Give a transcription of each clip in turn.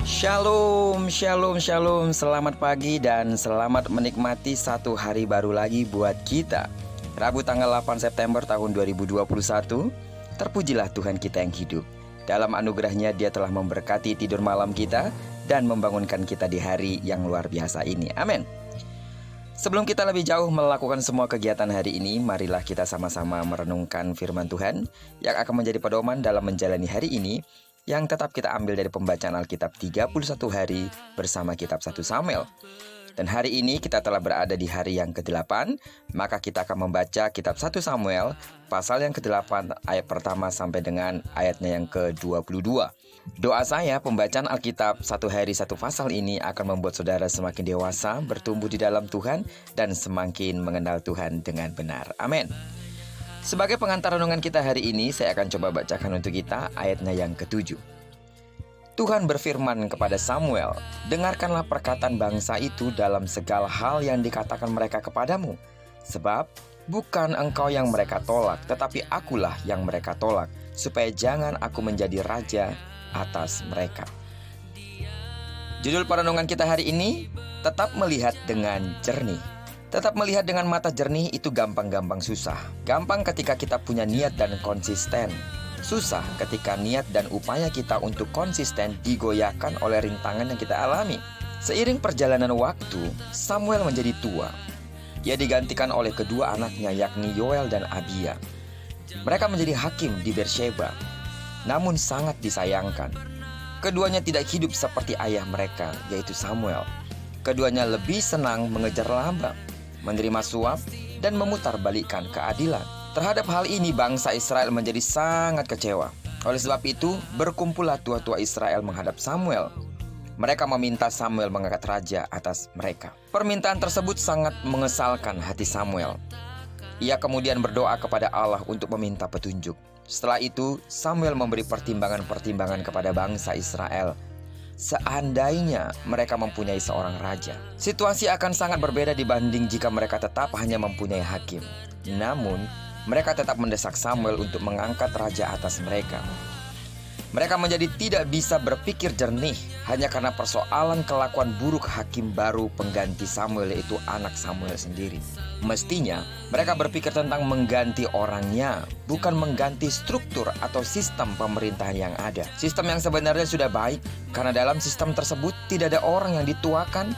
Shalom, shalom, shalom. Selamat pagi dan selamat menikmati satu hari baru lagi buat kita. Rabu tanggal 8 September tahun 2021. Terpujilah Tuhan kita yang hidup. Dalam anugerahnya Dia telah memberkati tidur malam kita dan membangunkan kita di hari yang luar biasa ini. Amin. Sebelum kita lebih jauh melakukan semua kegiatan hari ini, marilah kita sama-sama merenungkan firman Tuhan yang akan menjadi pedoman dalam menjalani hari ini, yang tetap kita ambil dari pembacaan Alkitab 31 hari bersama kitab 1 Samuel. Dan hari ini kita telah berada di hari yang ke-8, maka kita akan membaca kitab 1 Samuel pasal yang ke-8 ayat pertama sampai dengan ayatnya yang ke-22. Doa saya, pembacaan Alkitab satu hari satu pasal ini akan membuat saudara semakin dewasa, bertumbuh di dalam Tuhan, dan semakin mengenal Tuhan dengan benar. Amin. Sebagai pengantar renungan kita hari ini, saya akan coba bacakan untuk kita ayatnya yang ke-7. Tuhan berfirman kepada Samuel, "Dengarkanlah perkataan bangsa itu dalam segala hal yang dikatakan mereka kepadamu. Sebab bukan engkau yang mereka tolak, tetapi akulah yang mereka tolak, supaya jangan aku menjadi raja atas mereka." Judul perenungan kita hari ini, tetap melihat dengan jernih. Tetap melihat dengan mata jernih itu gampang-gampang susah. Gampang ketika kita punya niat dan konsisten. Susah ketika niat dan upaya kita untuk konsisten digoyahkan oleh rintangan yang kita alami. Seiring perjalanan waktu, Samuel menjadi tua. Ia digantikan oleh kedua anaknya, yakni Yoel dan Abia. Mereka menjadi hakim di Beersheba. Namun sangat disayangkan, keduanya tidak hidup seperti ayah mereka, yaitu Samuel. Keduanya lebih senang mengejar laba, menerima suap, dan memutarbalikkan keadilan. Terhadap hal ini bangsa Israel menjadi sangat kecewa. Oleh sebab itu, berkumpullah tua-tua Israel menghadap Samuel. Mereka meminta Samuel mengangkat raja atas mereka. Permintaan tersebut sangat mengesalkan hati Samuel. Ia kemudian berdoa kepada Allah untuk meminta petunjuk. Setelah itu, Samuel memberi pertimbangan-pertimbangan kepada bangsa Israel. Seandainya mereka mempunyai seorang raja, situasi akan sangat berbeda dibanding jika mereka tetap hanya mempunyai hakim. Namun, mereka tetap mendesak Samuel untuk mengangkat raja atas mereka. Mereka menjadi tidak bisa berpikir jernih hanya karena persoalan kelakuan buruk hakim baru pengganti Samuel, yaitu anak Samuel sendiri. Mestinya mereka berpikir tentang mengganti orangnya, bukan mengganti struktur atau sistem pemerintahan yang ada. Sistem yang sebenarnya sudah baik, karena dalam sistem tersebut tidak ada orang yang dituakan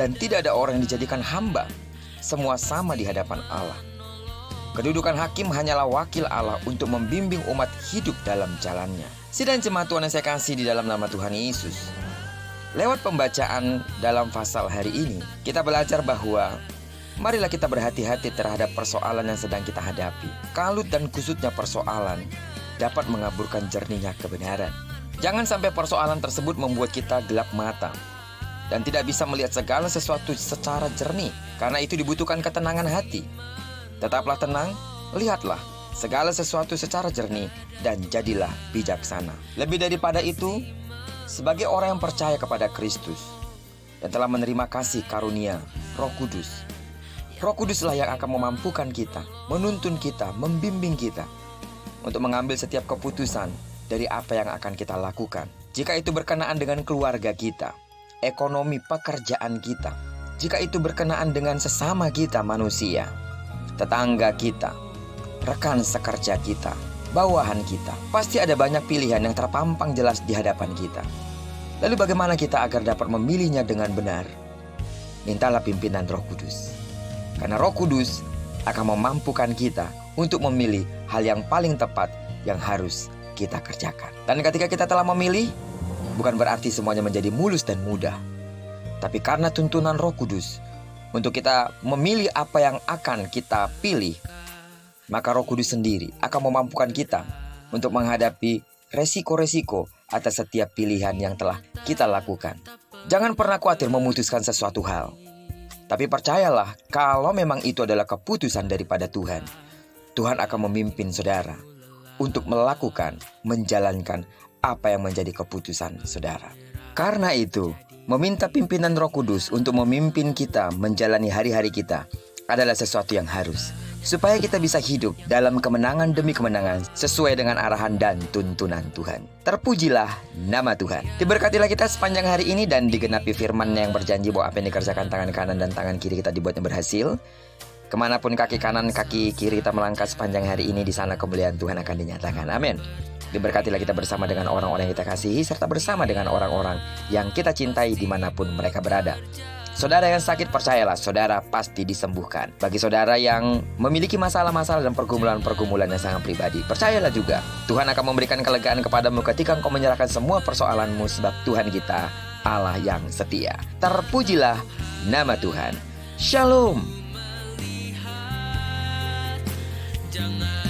dan tidak ada orang yang dijadikan hamba. Semua sama di hadapan Allah. Kedudukan hakim hanyalah wakil Allah untuk membimbing umat hidup dalam jalannya. Sidang jemaat Tuhan yang saya kasih di dalam nama Tuhan Yesus, lewat pembacaan dalam pasal hari ini, kita belajar bahwa marilah kita berhati-hati terhadap persoalan yang sedang kita hadapi. Kalut dan kusutnya persoalan dapat mengaburkan jernihnya kebenaran. Jangan sampai persoalan tersebut membuat kita gelap mata dan tidak bisa melihat segala sesuatu secara jernih. Karena itu dibutuhkan ketenangan hati. Tetaplah tenang, lihatlah segala sesuatu secara jernih, dan jadilah bijaksana. Lebih daripada itu, sebagai orang yang percaya kepada Kristus dan telah menerima kasih karunia Roh Kudus, Roh Kuduslah yang akan memampukan kita, menuntun kita, membimbing kita untuk mengambil setiap keputusan dari apa yang akan kita lakukan. Jika itu berkenaan dengan keluarga kita, ekonomi pekerjaan kita, jika itu berkenaan dengan sesama kita manusia, tetangga kita, rekan sekerja kita, bawahan kita, pasti ada banyak pilihan yang terpampang jelas di hadapan kita. Lalu bagaimana kita agar dapat memilihnya dengan benar? Mintalah pimpinan Roh Kudus, karena Roh Kudus akan memampukan kita untuk memilih hal yang paling tepat yang harus kita kerjakan. Dan ketika kita telah memilih, bukan berarti semuanya menjadi mulus dan mudah, tapi karena tuntunan Roh Kudus untuk kita memilih apa yang akan kita pilih, maka Roh Kudus sendiri akan memampukan kita untuk menghadapi resiko-resiko atas setiap pilihan yang telah kita lakukan. Jangan pernah khawatir memutuskan sesuatu hal, tapi percayalah kalau memang itu adalah keputusan daripada Tuhan, Tuhan akan memimpin saudara untuk melakukan, menjalankan apa yang menjadi keputusan saudara. Karena itu, meminta pimpinan Roh Kudus untuk memimpin kita menjalani hari-hari kita adalah sesuatu yang harus. supaya kita bisa hidup dalam kemenangan demi kemenangan sesuai dengan arahan dan tuntunan Tuhan. Terpujilah nama Tuhan. Diberkatilah kita sepanjang hari ini dan digenapi firman-Nya yang berjanji bahwa apa yang dikerjakan tangan kanan dan tangan kiri kita dibuatnya berhasil. Kemanapun kaki kanan, kaki kiri kita melangkah sepanjang hari ini, di sana kemuliaan Tuhan akan dinyatakan. Amin. Diberkatilah kita bersama dengan orang-orang yang kita kasihi, serta bersama dengan orang-orang yang kita cintai dimanapun mereka berada. Saudara yang sakit, percayalah, saudara pasti disembuhkan. Bagi saudara yang memiliki masalah-masalah dan pergumulan-pergumulan yang sangat pribadi, percayalah juga, Tuhan akan memberikan kelegaan kepadamu ketika engkau menyerahkan semua persoalanmu, sebab Tuhan kita Allah yang setia. Terpujilah nama Tuhan. Shalom. Jangan